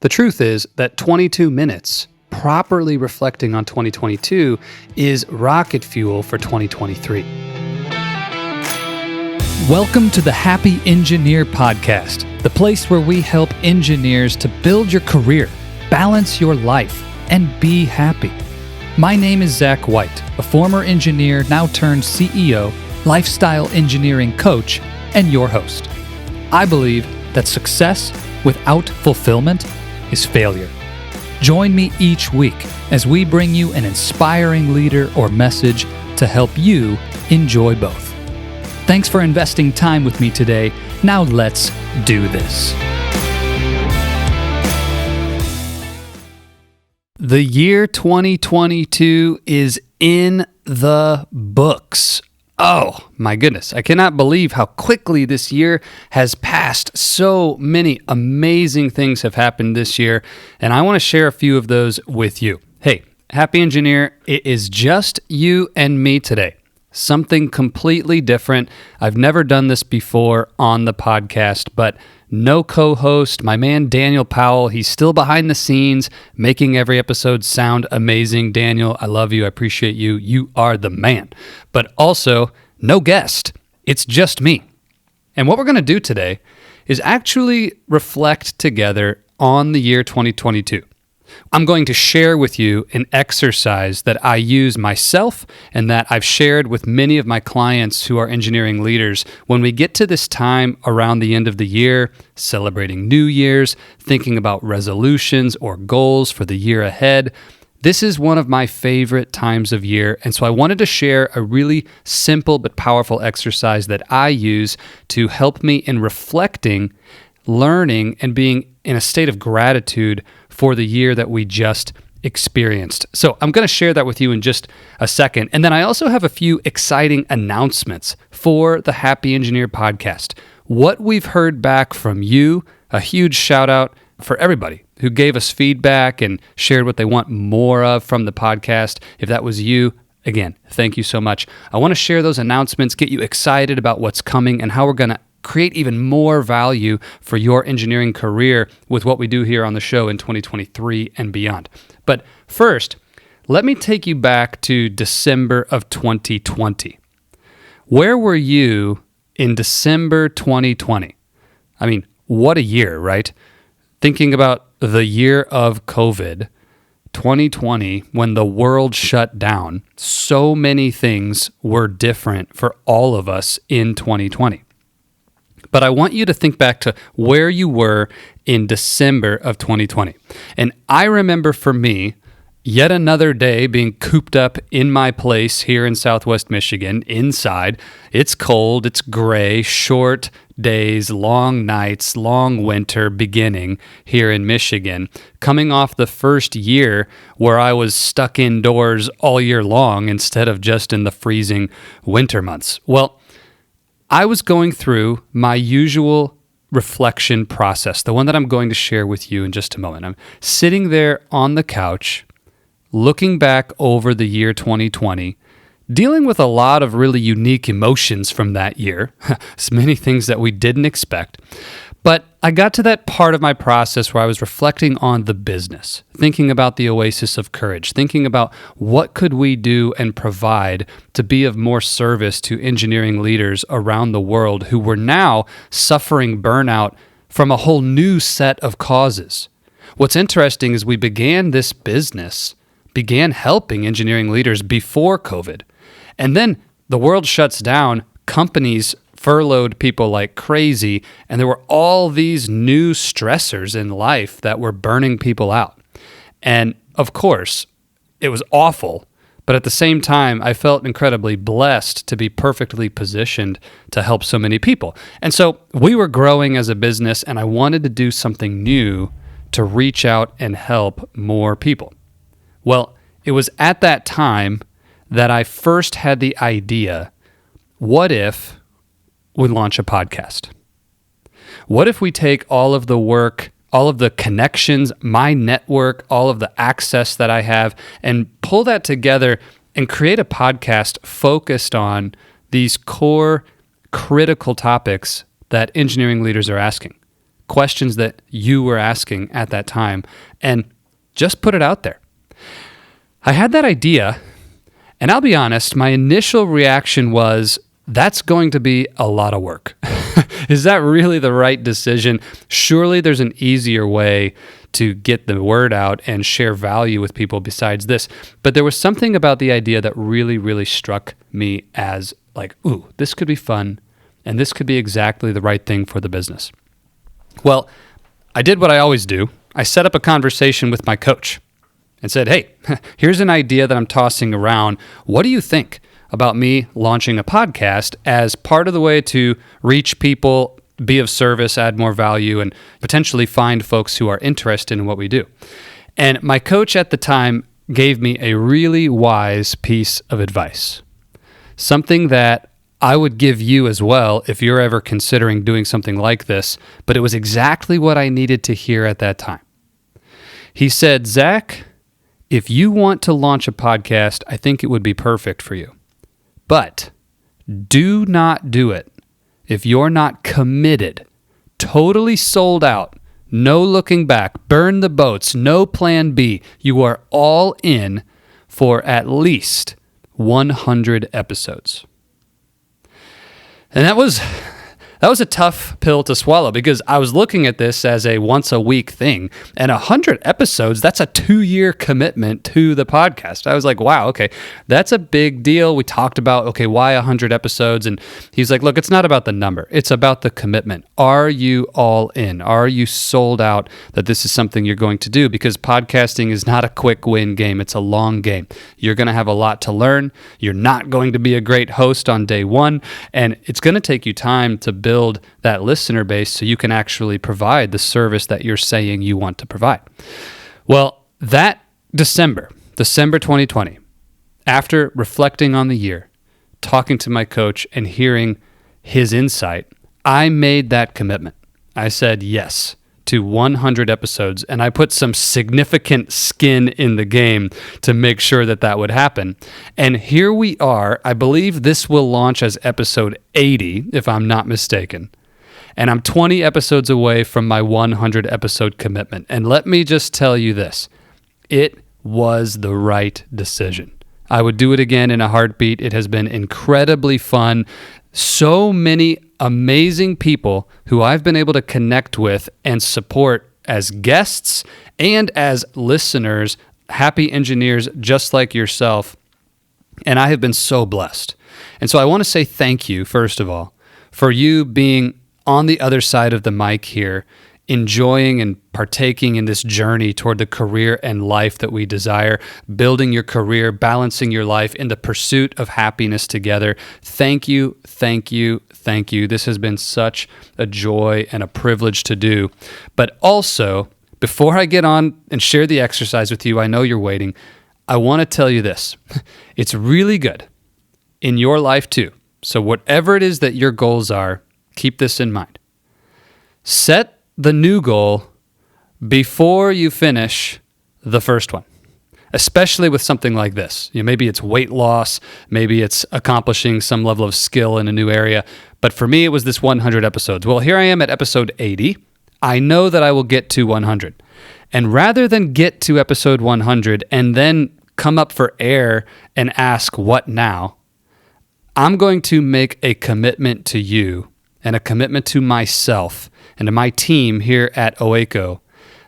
The truth is that 22 minutes properly reflecting on 2022 is rocket fuel for 2023. Welcome to the Happy Engineer Podcast, the place where we help engineers to build your career, balance your life, and be happy. My name is Zach White, a former engineer now turned CEO, lifestyle engineering coach, and your host. I believe that success without fulfillment is failure. Join me each week as we bring you an inspiring leader or message to help you enjoy both. Thanks for investing time with me today. Now let's do this. The year 2022 is in the books. Oh my goodness, I cannot believe how quickly this year has passed. So many amazing things have happened this year, and I want to share a few of those with you. Hey, Happy Engineer, it is just you and me today. Something completely different. I've never done this before on the podcast, but no co-host. My man Daniel Powell, he's still behind the scenes, making every episode sound amazing. Daniel, I love you. I appreciate you. You are the man. But also, no guest. It's just me. And what we're going to do today is actually reflect together on the year 2022. I'm going to share with you an exercise that I use myself and that I've shared with many of my clients who are engineering leaders. When we get to this time around the end of the year, celebrating New Year's, thinking about resolutions or goals for the year ahead, this is one of my favorite times of year. And so I wanted to share a really simple but powerful exercise that I use to help me in reflecting, learning, and being in a state of gratitude for the year that we just experienced. So I'm going to share that with you in just a second. And then I also have a few exciting announcements for the Happy Engineer podcast. What we've heard back from you, a huge shout out for everybody who gave us feedback and shared what they want more of from the podcast. If that was you, again, thank you so much. I want to share those announcements, get you excited about what's coming and how we're going to create even more value for your engineering career with what we do here on the show in 2023 and beyond. But first, let me take you back to December of 2020. Where were you in December 2020? I mean, what a year, right? Thinking about the year of COVID, 2020, when the world shut down, so many things were different for all of us in 2020. But I want you to think back to where you were in December of 2020. And I remember for me, yet another day being cooped up in my place here in Southwest Michigan, inside. It's cold, it's gray, short days, long nights, long winter beginning here in Michigan. Coming off the first year where I was stuck indoors all year long instead of just in the freezing winter months. Well, I was going through my usual reflection process, the one that I'm going to share with you in just a moment. I'm sitting there on the couch, looking back over the year 2020, dealing with a lot of really unique emotions from that year, so many things that we didn't expect. But I got to that part of my process where I was reflecting on the business, thinking about the oasis of courage, thinking about what could we do and provide to be of more service to engineering leaders around the world who were now suffering burnout from a whole new set of causes. What's interesting is we began this business, began helping engineering leaders before COVID. And then the world shuts down, companies furloughed people like crazy, and there were all these new stressors in life that were burning people out. And of course, it was awful, but at the same time, I felt incredibly blessed to be perfectly positioned to help so many people. And so we were growing as a business, and I wanted to do something new to reach out and help more people. Well, it was at that time that I first had the idea, what if we launch a podcast? What if we take all of the work, all of the connections, my network, all of the access that I have, and pull that together and create a podcast focused on these core critical topics that engineering leaders are asking? questions that you were asking at that time, and just put it out there. I had that idea, and I'll be honest, my initial reaction was, that's going to be a lot of work. Is that really the right decision? Surely there's an easier way to get the word out and share value with people besides this. But there was something about the idea that really, really struck me as like, ooh, this could be fun, and this could be exactly the right thing for the business. Well, I did what I always do. I set up a conversation with my coach and said, hey, here's an idea that I'm tossing around. What do you think about me launching a podcast as part of the way to reach people, be of service, add more value, and potentially find folks who are interested in what we do? And my coach at the time gave me a really wise piece of advice, something that I would give you as well if you're ever considering doing something like this, but it was exactly what I needed to hear at that time. He said, Zach, if you want to launch a podcast, I think it would be perfect for you. But do not do it if you're not committed, totally sold out, no looking back, burn the boats, no plan B. You are all in for at least 100 episodes. And that was a tough pill to swallow, because I was looking at this as a once a week thing, and 100 episodes, that's a 2-year commitment to the podcast. I was like, wow, okay, that's a big deal. We talked about, okay, why 100 episodes? And he's like, look, it's not about the number. It's about the commitment. Are you all in? Are you sold out that this is something you're going to do? Because podcasting is not a quick win game. It's a long game. You're going to have a lot to learn. You're not going to be a great host on day one, and it's going to take you time to build that listener base so you can actually provide the service that you're saying you want to provide. Well, that December 2020, after reflecting on the year, talking to my coach and hearing his insight, I made that commitment. I said yes to 100 episodes, and I put some significant skin in the game to make sure that that would happen. And here we are. I believe this will launch as episode 80, if I'm not mistaken. And I'm 20 episodes away from my 100 episode commitment. And let me just tell you this. It was the right decision. I would do it again in a heartbeat. It has been incredibly fun. So many amazing people who I've been able to connect with and support as guests and as listeners, happy engineers just like yourself. And I have been so blessed. And so I want to say thank you, first of all, for you being on the other side of the mic here, enjoying and partaking in this journey toward the career and life that we desire, building your career, balancing your life in the pursuit of happiness together. Thank you, thank you, thank you. This has been such a joy and a privilege to do. But also, before I get on and share the exercise with you, I know you're waiting, I want to tell you this. It's really good in your life too. So whatever it is that your goals are, keep this in mind. Set the new goal before you finish the first one, especially with something like this. Maybe it's weight loss, maybe it's accomplishing some level of skill in a new area. But for me, it was this 100 episodes. Well, here I am at episode 80. I know that I will get to 100. And rather than get to episode 100 and then come up for air and ask, what now? I'm going to make a commitment to you and a commitment to myself and to my team here at OACO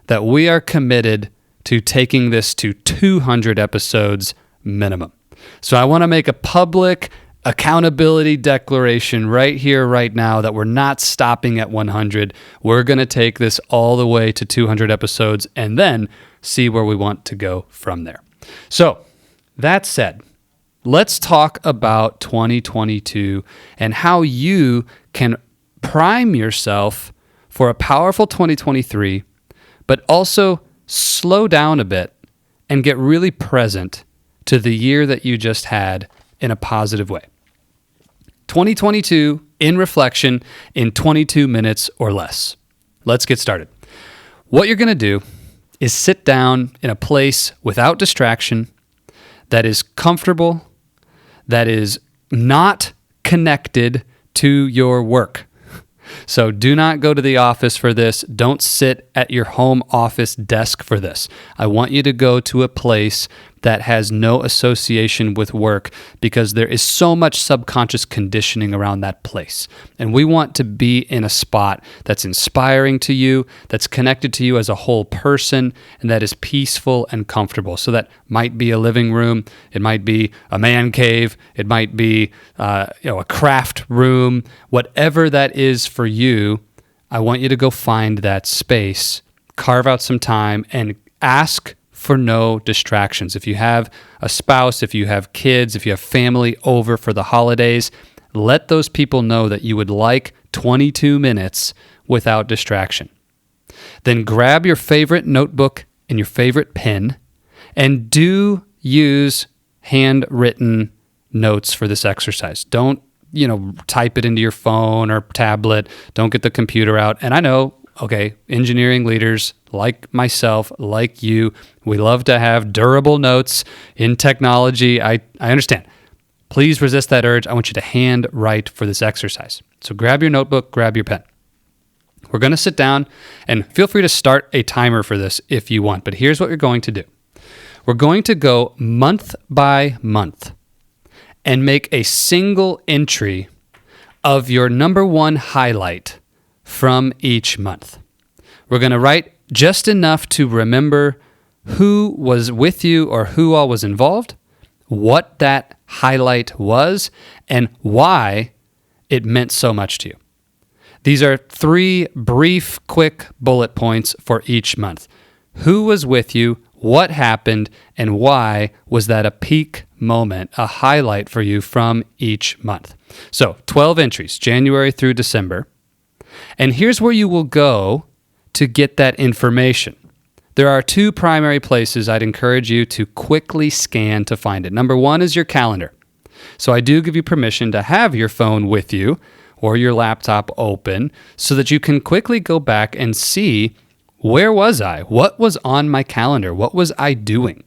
that we are committed to taking this to 200 episodes minimum. So I want to make a public accountability declaration right here, right now, that we're not stopping at 100. We're going to take this all the way to 200 episodes and then see where we want to go from there. So that said, let's talk about 2022 and how you can prime yourself for a powerful 2023, but also slow down a bit and get really present to the year that you just had in a positive way. 2022 in reflection in 22 minutes or less. Let's get started. What you're going to do is sit down in a place without distraction that is comfortable, that is not connected to your work. So do not go to the office for this. Don't sit at your home office desk for this. I want you to go to a place that has no association with work because there is so much subconscious conditioning around that place. And we want to be in a spot that's inspiring to you, that's connected to you as a whole person, and that is peaceful and comfortable. So that might be a living room, it might be a man cave, it might be a craft room, whatever that is for you. I want you to go find that space, carve out some time, and ask for no distractions. If you have a spouse, if you have kids, if you have family over for the holidays, let those people know that you would like 22 minutes without distraction. Then grab your favorite notebook and your favorite pen and do use handwritten notes for this exercise. Don't, type it into your phone or tablet. Don't get the computer out. And I know, engineering leaders like myself, like you, we love to have durable notes in technology. I understand. Please resist that urge. I want you to hand write for this exercise. So grab your notebook, grab your pen. We're going to sit down, and feel free to start a timer for this if you want, but here's what you're going to do. We're going to go month by month and make a single entry of your number one highlight from each month. We're going to write just enough to remember who was with you or who all was involved, what that highlight was, and why it meant so much to you. These are 3 brief, quick bullet points for each month. Who was with you, what happened, and why was that a peak moment, a highlight for you from each month? So 12 entries, January through December. And here's where you will go to get that information. There are 2 primary places I'd encourage you to quickly scan to find it. Number 1 is your calendar. So I do give you permission to have your phone with you or your laptop open so that you can quickly go back and see, where was I? What was on my calendar? What was I doing?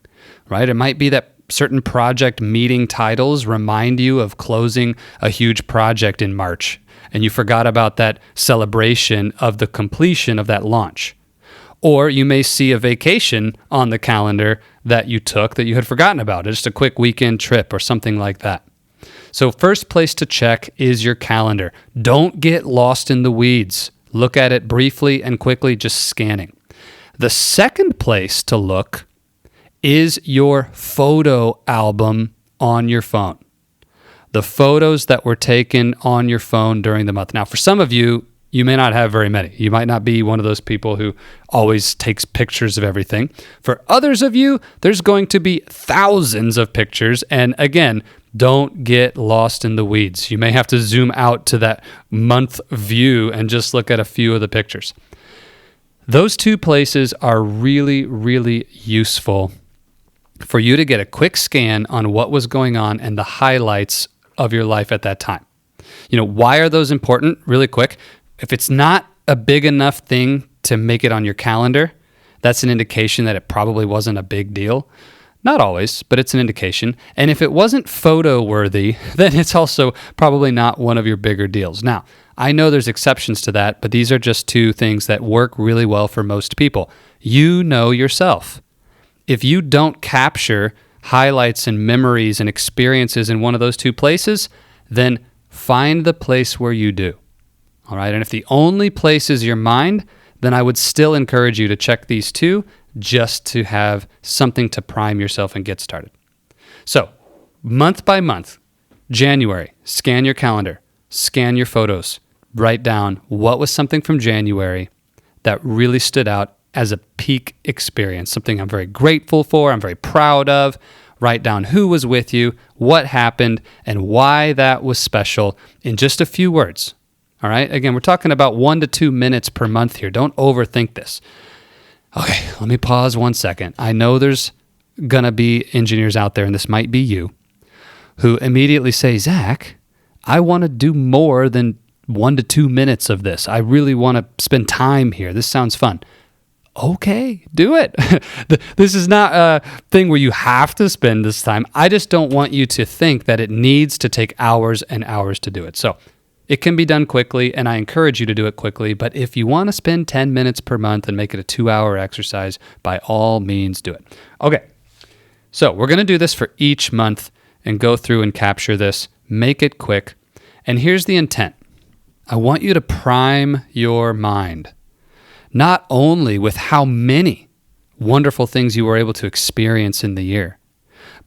Right? It might be that certain project meeting titles remind you of closing a huge project in March, and you forgot about that celebration of the completion of that launch. Or you may see a vacation on the calendar that you took that you had forgotten about, just a quick weekend trip or something like that. So first place to check is your calendar. Don't get lost in the weeds. Look at it briefly and quickly, just scanning. The second place to look is your photo album on your phone. The photos that were taken on your phone during the month. Now, for some of you, you may not have very many. You might not be one of those people who always takes pictures of everything. For others of you, there's going to be thousands of pictures. And again, don't get lost in the weeds. You may have to zoom out to that month view and just look at a few of the pictures. Those 2 places are really, really useful for you to get a quick scan on what was going on and the highlights of your life at that time. Why are those important? Really quick. If it's not a big enough thing to make it on your calendar, that's an indication that it probably wasn't a big deal. Not always, but it's an indication. And if it wasn't photo worthy, then it's also probably not one of your bigger deals. Now, I know there's exceptions to that, but these are just 2 things that work really well for most people. You know yourself. If you don't capture highlights and memories and experiences in one of those 2 places, then find the place where you do. All right. And if the only place is your mind, then I would still encourage you to check these 2 just to have something to prime yourself and get started. So month by month, January, scan your calendar, scan your photos, write down what was something from January that really stood out as a peak experience, something I'm very grateful for, I'm very proud of. Write down who was with you, what happened, and why that was special in just a few words. All right? Again, we're talking about 1 to 2 minutes per month here. Don't overthink this. Okay, let me pause 1 second. I know there's going to be engineers out there, and this might be you, who immediately say, Zach, I want to do more than 1 to 2 minutes of this. I really want to spend time here. This sounds fun. Okay, do it. This is not a thing where you have to spend this time. I just don't want you to think that it needs to take hours and hours to do it. So It can be done quickly, and I encourage you to do it quickly. But if you want to spend 10 minutes per month and make it a 2-hour exercise, by all means do it. Okay, so we're going to do this for each month and go through and capture this, make it quick. And here's the intent. I want you to prime your mind, not only with how many wonderful things you were able to experience in the year,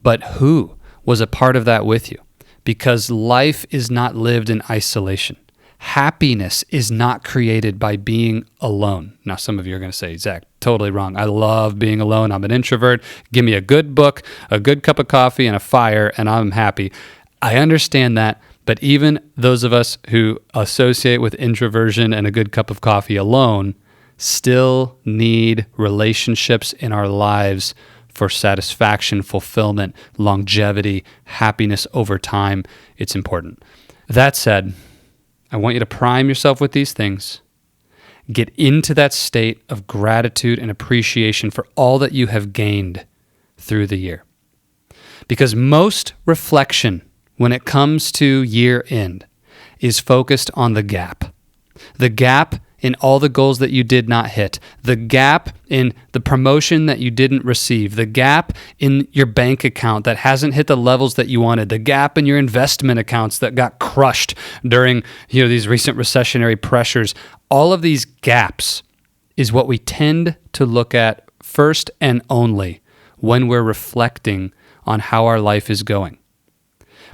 but who was a part of that with you. Because life is not lived in isolation. Happiness is not created by being alone. Now, some of you are going to say, Zach, totally wrong. I love being alone. I'm an introvert. Give me a good book, a good cup of coffee, and a fire, and I'm happy. I understand that, but even those of us who associate with introversion and a good cup of coffee alone still need relationships in our lives for satisfaction, fulfillment, longevity, happiness over time. It's important. That said, I want you to prime yourself with these things. Get into that state of gratitude and appreciation for all that you have gained through the year. Because most reflection when it comes to year end is focused on the gap. The gap in all the goals that you did not hit, the gap in the promotion that you didn't receive, the gap in your bank account that hasn't hit the levels that you wanted, the gap in your investment accounts that got crushed during these recent recessionary pressures. All of these gaps is what we tend to look at first and only when we're reflecting on how our life is going.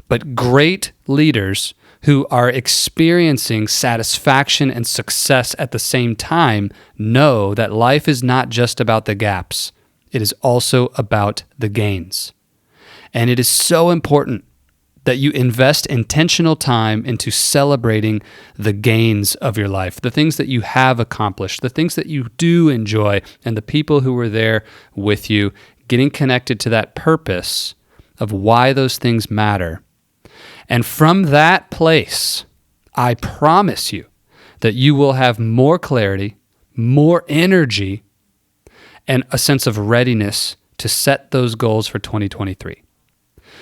But great leaders who are experiencing satisfaction and success at the same time know that life is not just about the gaps. It is also about the gains. And it is so important that you invest intentional time into celebrating the gains of your life, the things that you have accomplished, the things that you do enjoy, and the people who were there with you, getting connected to that purpose of why those things matter. And from that place, I promise you that you will have more clarity, more energy, and a sense of readiness to set those goals for 2023.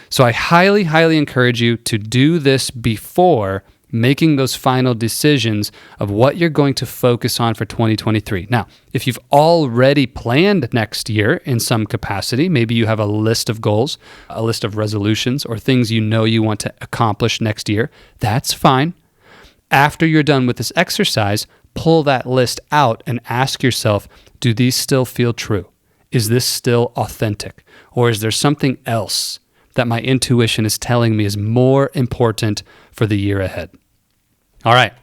So I highly, highly encourage you to do this before making those final decisions of what you're going to focus on for 2023. Now, if you've already planned next year in some capacity, maybe you have a list of goals, a list of resolutions, or things you know you want to accomplish next year, that's fine. After you're done with this exercise, pull that list out and ask yourself, do these still feel true? Is this still authentic? Or is there something else that my intuition is telling me is more important for the year ahead? All right.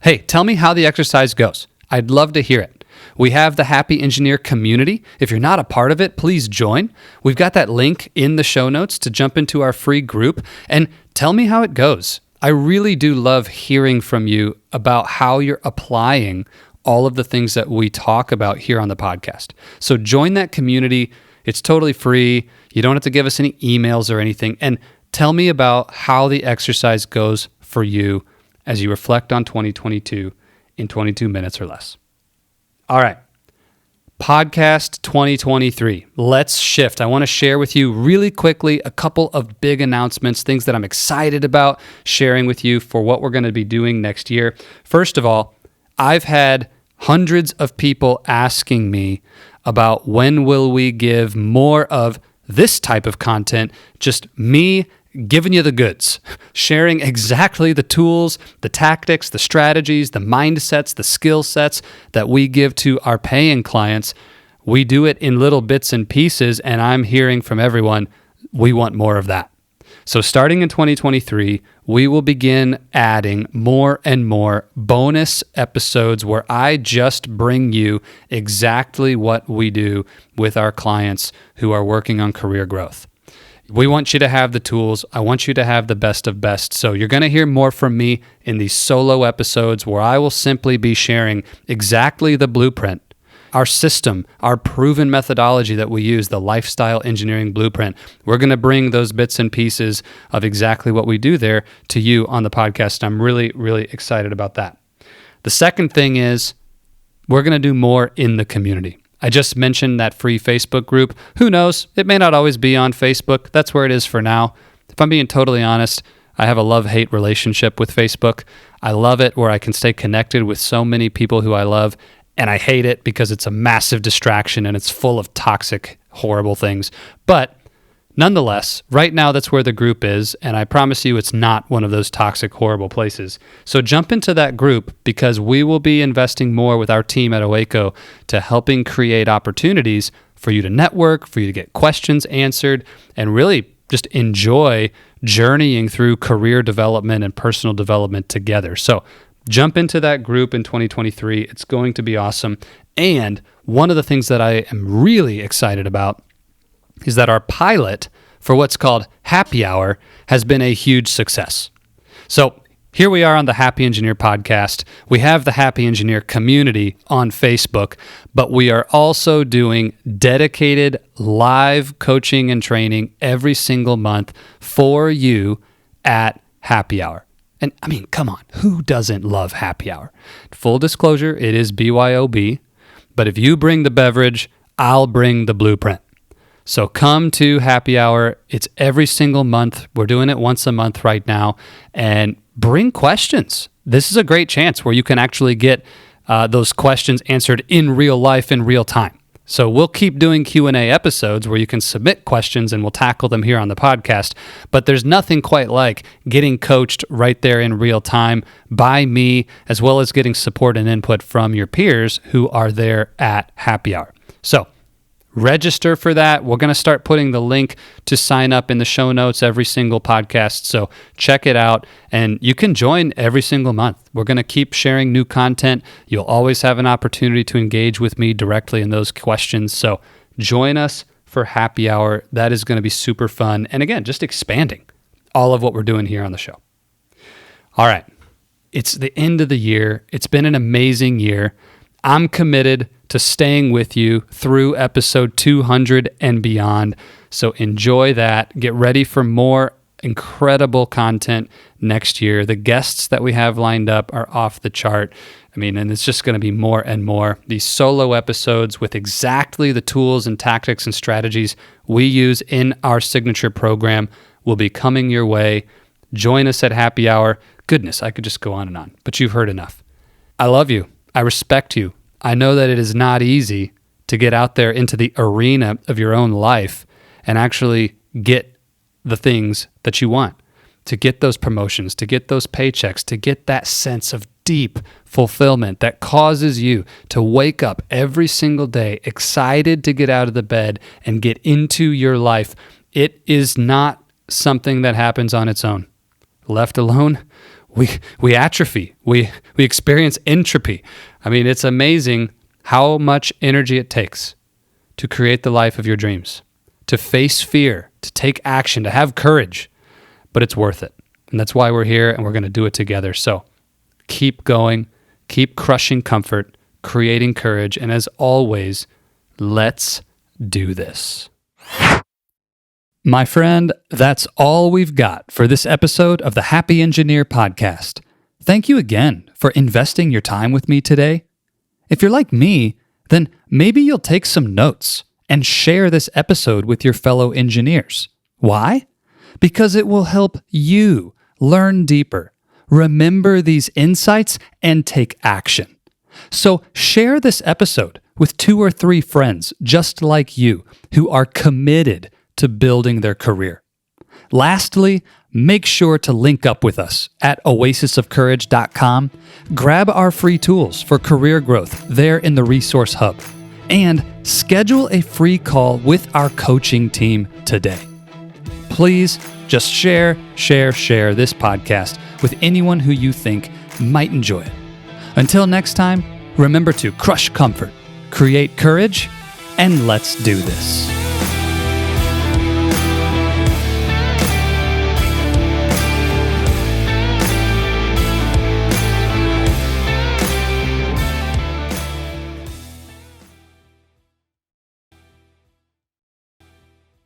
Hey, tell me how the exercise goes. I'd love to hear it. We have the Happy Engineer community. If you're not a part of it, please join. We've got that link in the show notes to jump into our free group and tell me how it goes. I really do love hearing from you about how you're applying all of the things that we talk about here on the podcast. So join that community. It's totally free. You don't have to give us any emails or anything. And tell me about how the exercise goes for you as you reflect on 2022 in 22 minutes or less. All right. Podcast 2023. Let's shift. I want to share with you really quickly a couple of big announcements, things that I'm excited about sharing with you for what we're going to be doing next year. First of all, I've had hundreds of people asking me about when will we give more of this type of content, just me giving you the goods, sharing exactly the tools, the tactics, the strategies, the mindsets, the skill sets that we give to our paying clients. We do it in little bits and pieces, and I'm hearing from everyone, we want more of that. So starting in 2023, we will begin adding more and more bonus episodes where I just bring you exactly what we do with our clients who are working on career growth. We want you to have the tools. I want you to have the best of best. So you're going to hear more from me in these solo episodes where I will simply be sharing exactly the blueprint, our system, our proven methodology that we use, the Lifestyle Engineering Blueprint. We're going to bring those bits and pieces of exactly what we do there to you on the podcast. I'm really, really excited about that. The second thing is we're going to do more in the community. I just mentioned that free Facebook group. Who knows? It may not always be on Facebook. That's where it is for now. If I'm being totally honest, I have a love-hate relationship with Facebook. I love it where I can stay connected with so many people who I love, and I hate it because it's a massive distraction and it's full of toxic, horrible things. But nonetheless, right now that's where the group is, and I promise you it's not one of those toxic, horrible places. So jump into that group because we will be investing more with our team at Owaco to helping create opportunities for you to network, for you to get questions answered, and really just enjoy journeying through career development and personal development together. So jump into that group in 2023. It's going to be awesome. And one of the things that I am really excited about is that our pilot for what's called Happy Hour has been a huge success. So here we are on the Happy Engineer podcast. We have the Happy Engineer community on Facebook, but we are also doing dedicated live coaching and training every single month for you at Happy Hour. And I mean, come on, who doesn't love Happy Hour? Full disclosure, it is BYOB, but if you bring the beverage, I'll bring the blueprint. So come to Happy Hour. It's every single month. We're doing it once a month right now. And bring questions. This is a great chance where you can actually get those questions answered in real life, in real time. So we'll keep doing Q&A episodes where you can submit questions and we'll tackle them here on the podcast. But there's nothing quite like getting coached right there in real time by me, as well as getting support and input from your peers who are there at Happy Hour. So register for that. We're going to start putting the link to sign up in the show notes every single podcast. So check it out and you can join every single month. We're going to keep sharing new content. You'll always have an opportunity to engage with me directly in those questions. So join us for Happy Hour. That is going to be super fun. And again, just expanding all of what we're doing here on the show. All right. It's the end of the year. It's been an amazing year. I'm committed to staying with you through episode 200 and beyond. So enjoy that. Get ready for more incredible content next year. The guests that we have lined up are off the chart. I mean, and it's just going to be more and more. These solo episodes with exactly the tools and tactics and strategies we use in our signature program will be coming your way. Join us at Happy Hour. Goodness, I could just go on, but you've heard enough. I love you. I respect you. I know that it is not easy to get out there into the arena of your own life and actually get the things that you want, to get those promotions, to get those paychecks, to get that sense of deep fulfillment that causes you to wake up every single day excited to get out of the bed and get into your life. It is not something that happens on its own. Left alone, we atrophy. We experience entropy. I mean, it's amazing how much energy it takes to create the life of your dreams, to face fear, to take action, to have courage, but it's worth it. And that's why we're here and we're going to do it together. So keep going, keep crushing comfort, creating courage, and as always, let's do this. My friend, that's all we've got for this episode of the Happy Engineer podcast. Thank you again for investing your time with me today. If you're like me, then maybe you'll take some notes and share this episode with your fellow engineers. Why? Because it will help you learn deeper, remember these insights, and take action. So share this episode with 2 or 3 friends just like you who are committed to building their career. Lastly, make sure to link up with us at oasisofcourage.com. Grab our free tools for career growth there in the resource hub, and schedule a free call with our coaching team today. Please just share this podcast with anyone who you think might enjoy it. Until next time, remember to crush comfort, create courage, and let's do this.